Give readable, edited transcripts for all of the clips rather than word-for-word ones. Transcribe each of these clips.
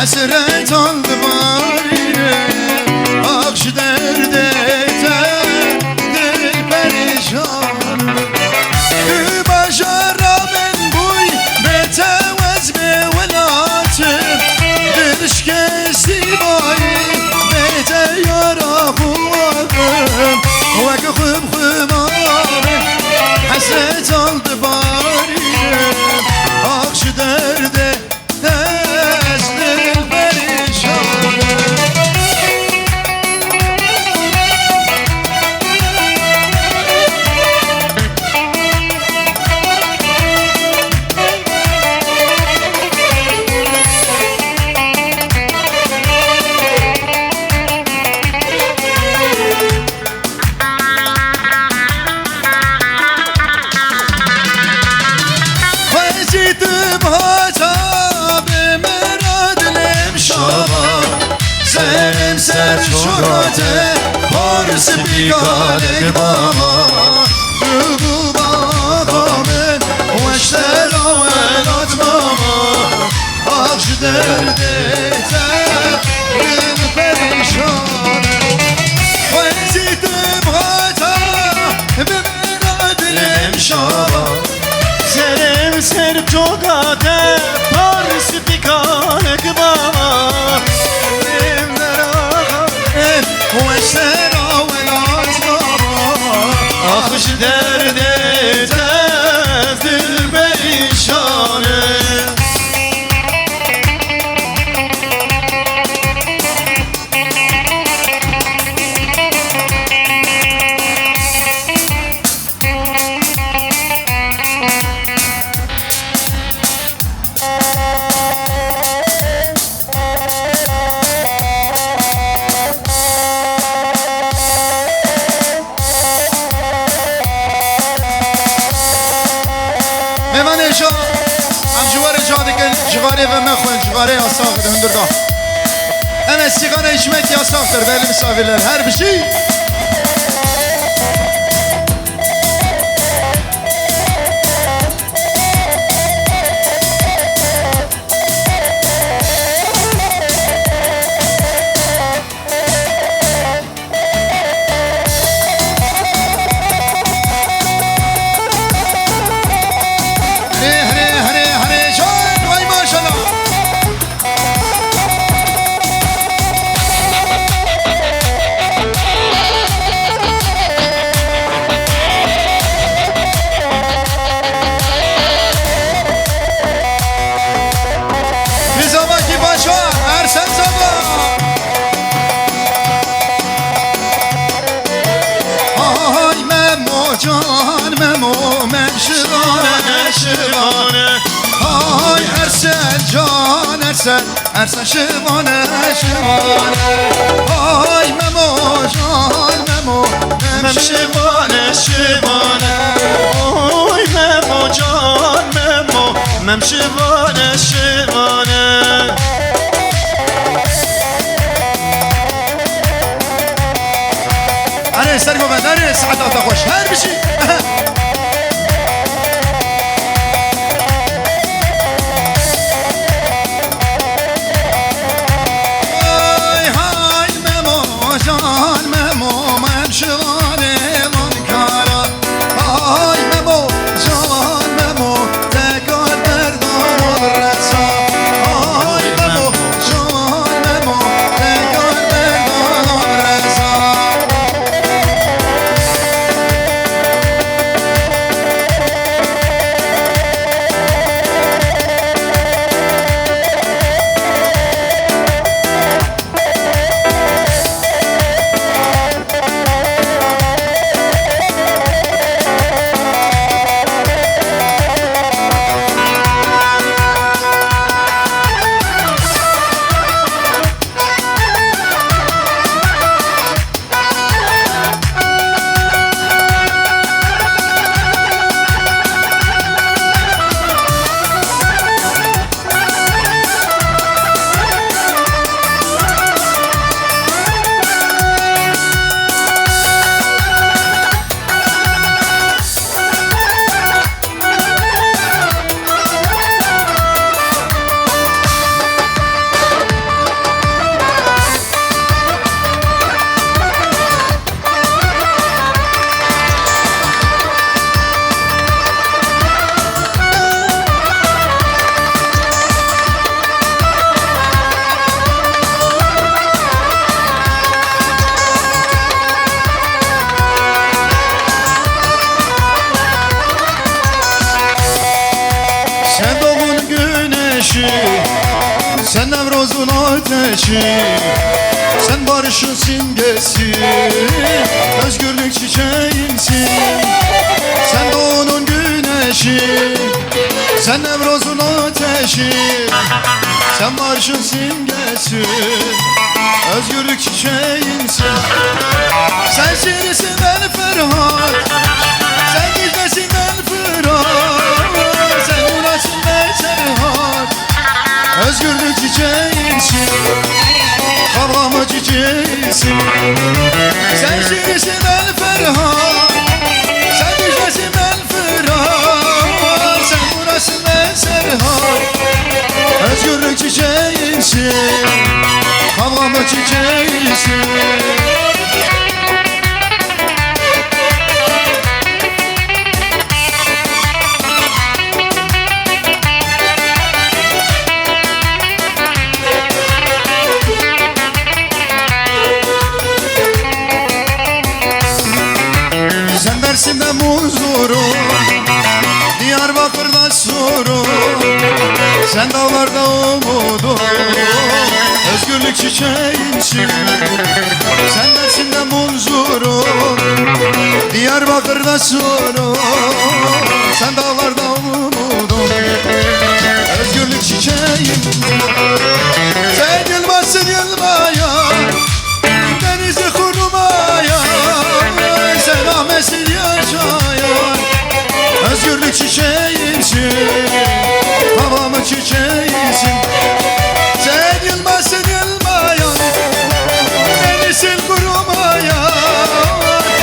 حسرت oldu bari akş derde dil perişan başara ben buy betevez be velatım diliş kesti bayi bete yara huvarım vek khum khumare حسرت oldu bari akş derde سر شراته پارس بیگانه بابا بگو بابا من وشتر آولات بابا آخش درده دل پریشانه وزیدم غاتا بمراد الامشابا سرم سر توقاته پارس بیگانه بابا وشترى ولات بابا أخش درده تزدل بيشانه جواره و مخون جواره yasaktır hündürda. Evet sigara içmek yasaktır belli misafirler her bir şey. جان ممو ممشوانه شوانه های ارسل جان ارسل شوانه شوانه های ممو جان ممو ممشوانه شوانه های ممو جان ممو ممشوانه شوانه أنا سرقوا بداري سعادة خوش هر بشي هاي هاي ممو جان ممو ممشواني منكارا هاي ممو جان ممو تقال مردم الرسا هاي ممو جان ممو تقال مردم الرسا Nevroz'un ateşi, sen barışın simgesi, özgürlük çiçeğimsin. Sen de onun güneşi, sen Nevroz'un ateşi, sen barışın simgesi, özgürlük çiçeğimsin. Sen şiirisin el Ferhat, sen gizlesin el Fırat, sen uğraşın el Serhat, özgürlük çiçeğimsin, havamı çiçeğisin. Sen şiirisin el Ferhat, sen gizlesin el Fırat, sen uğraşın el Serhat, özgürlük çiçeğimsin, havamı çiçeğisin. Sen Dersim'de muzurun, Diyarbakır'da surun, sen dağlarda umudun, özgürlük çiçeğimsin. Sen Dersim'de muzurun, Diyarbakır'da surun, sen dağlarda umudun, özgürlük çiçeğimsin. Sen yılmazsın yılmaya, denizi kurumaya, sen rahmetsin yaşaya, özgürlük çiçeğimsin, havamı çiçeğimsin. Sen yılmazsın yılmaya, denizsin kurumaya,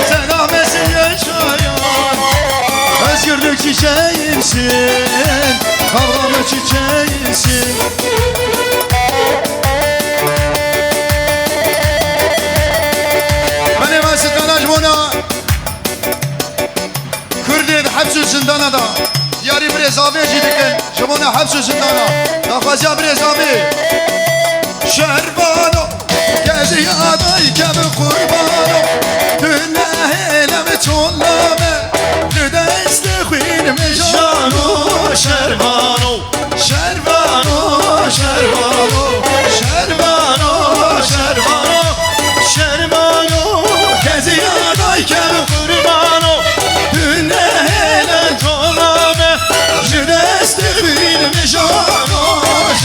sen rahmetsin yaşaya, özgürlük çiçeğimsin, havamı çiçeğimsin. حبسو زندانا دیاری برزابی جیدکن شمونه حبسو زندانا نخوازیا برزابی شربانو گزی آدای کم قربانو دنه هلم تولامه ندست خوینم جانو شربانو شربانو شربانو شربانو شربانو شربانو گزی آدای کم قربانو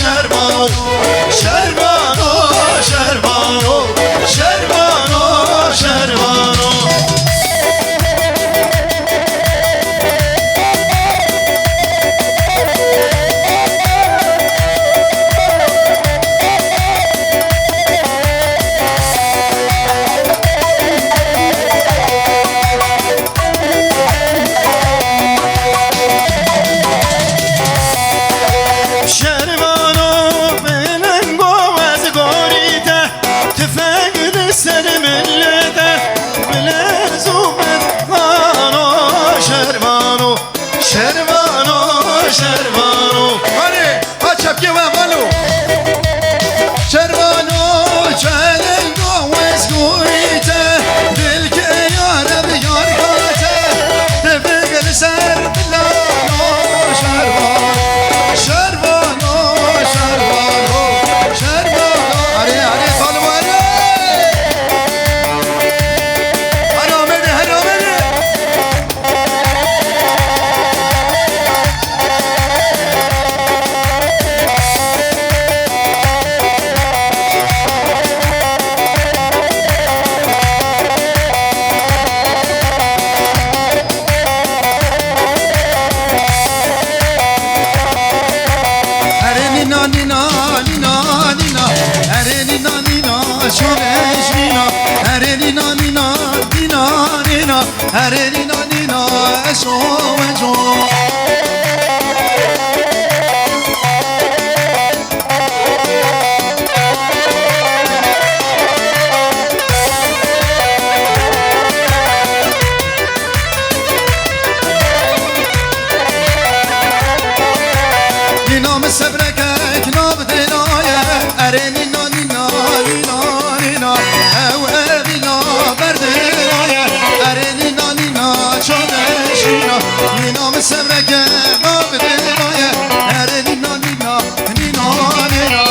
شربانو شربانو شربانو شربانو شربانو Herelina nina eso eso. Nina mesebrek knab delaya, herelina nina nina nina, evvelina berdelaya, herelina nina çaneşina, nina mesebrek knab delaya, herelina nina nina nina,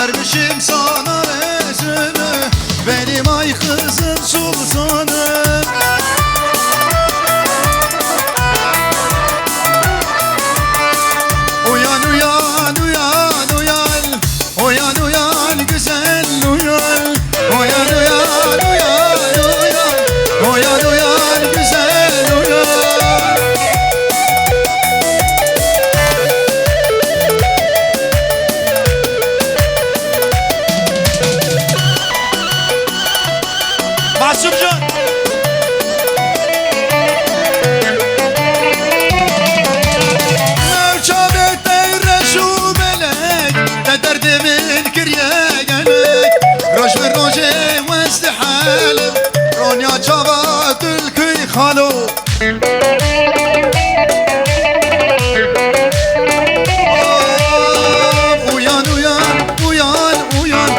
vermişim sana özümü, benim ay kızım sultanım. Uyan uyan uyan uyan, uyan uyan güzel uyan, uyan uyan uyan uyan, uyan uyan güzel uyan. Masumcan. Mevcabette reşu melek, de derdimin kirye gelek. Roj ve roje vesti halim, ronya çava tülküy khalo. Uyan uyan uyan uyan,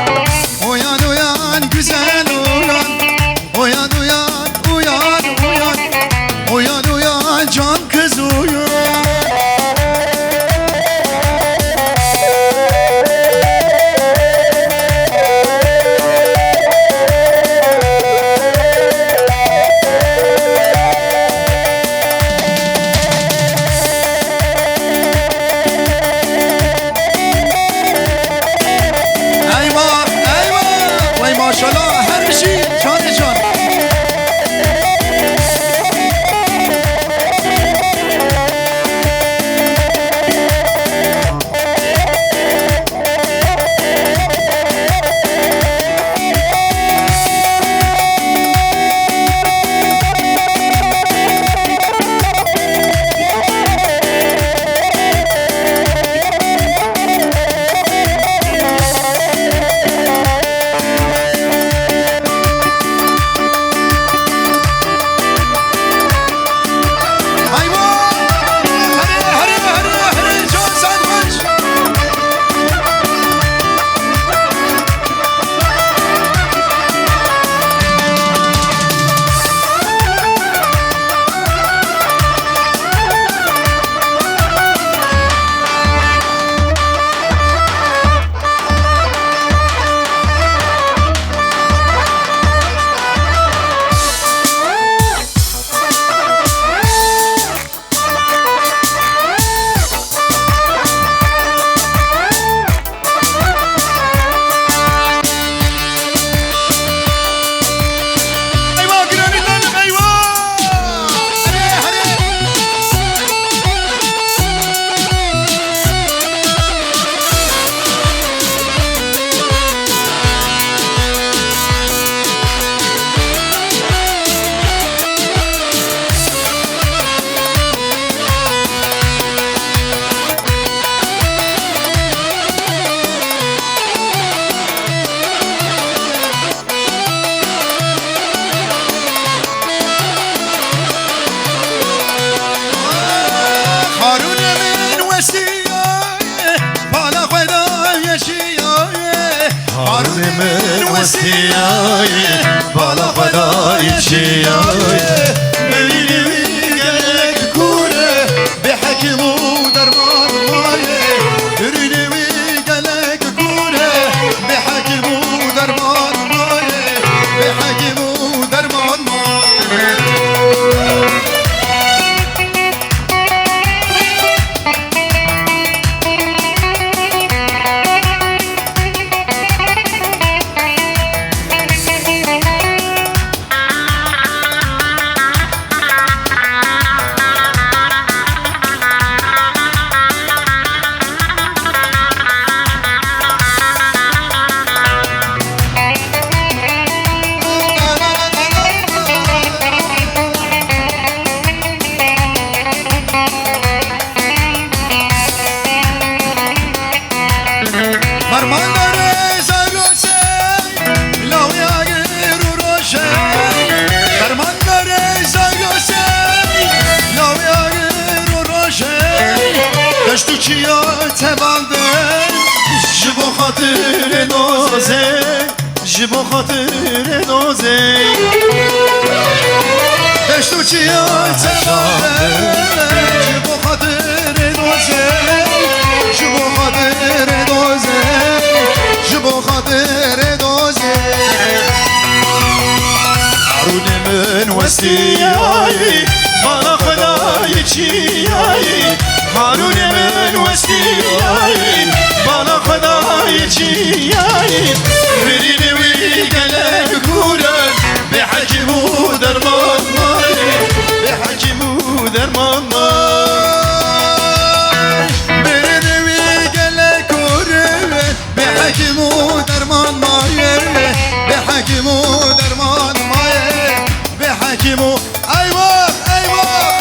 uyan uyan güzel uyan, uyan uyan uyan uyan, uyan uyan can kız uyan. Eyvah eyvah, vay maşallah her şey can can. Harun'un vesiyayı bala fedai çiyayı Mevlimi gelek kure be hakimu derman maye. Ürünümü gelek kure be hakimu derman maye, be hakimu derman maye. Fermanları zagrose, lavya giru roşe. Fermanları zagrose, lavya giru roşe. Deştu çiya tebalde, jibo hatır noze, jibo hatır noze. Deştu çiya tebalde, jibo hatır noze, jibo hatır noze. وستیایی بالا خدای چیایی هارون من وستیایی بالا خدای چیایی برینی وی گلک کورن به حکیم و درمان مایی به حکیم و درمان مایی برینی وی گلک کورن به حکیم و درمان مایی به حکیم و درمان مایی به حکیم و ایوان ایوان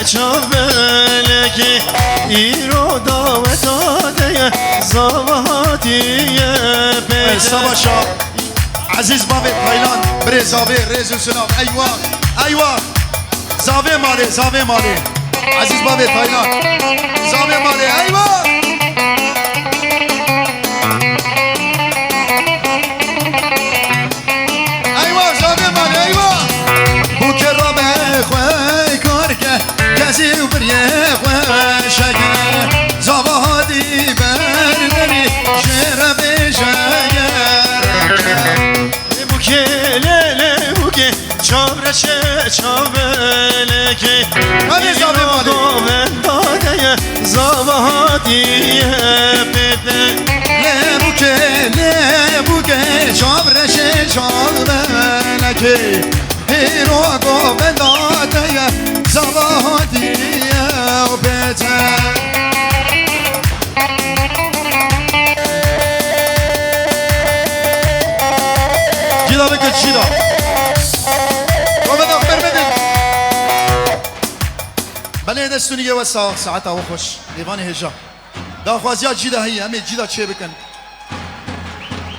چاولگی ایرو داده زواتیه پیدا سباشا عزیز بابی پایلان بری زاوی ریزو سناف ایوان ایوان زاوی مالی عزیز بابی پایلان زاوی مالی ایوان ایوان زاوی مالی ایوان بوکر را به خواه کار که کسی و بریه خواه شگر زاوادی بردنی شهر بشگر بوکه لیله بوکه چاورشه چاولگی ایرو داده زواتیه پیدا لبوکه چاورشه چاولگی ایرو داده زواتیه پیدا جدا بکن جدا وبدأ برمدن بله دستونی و ساعت و خوش لیوان هجا دا خوازیا جدا هی همه جدا چه بکن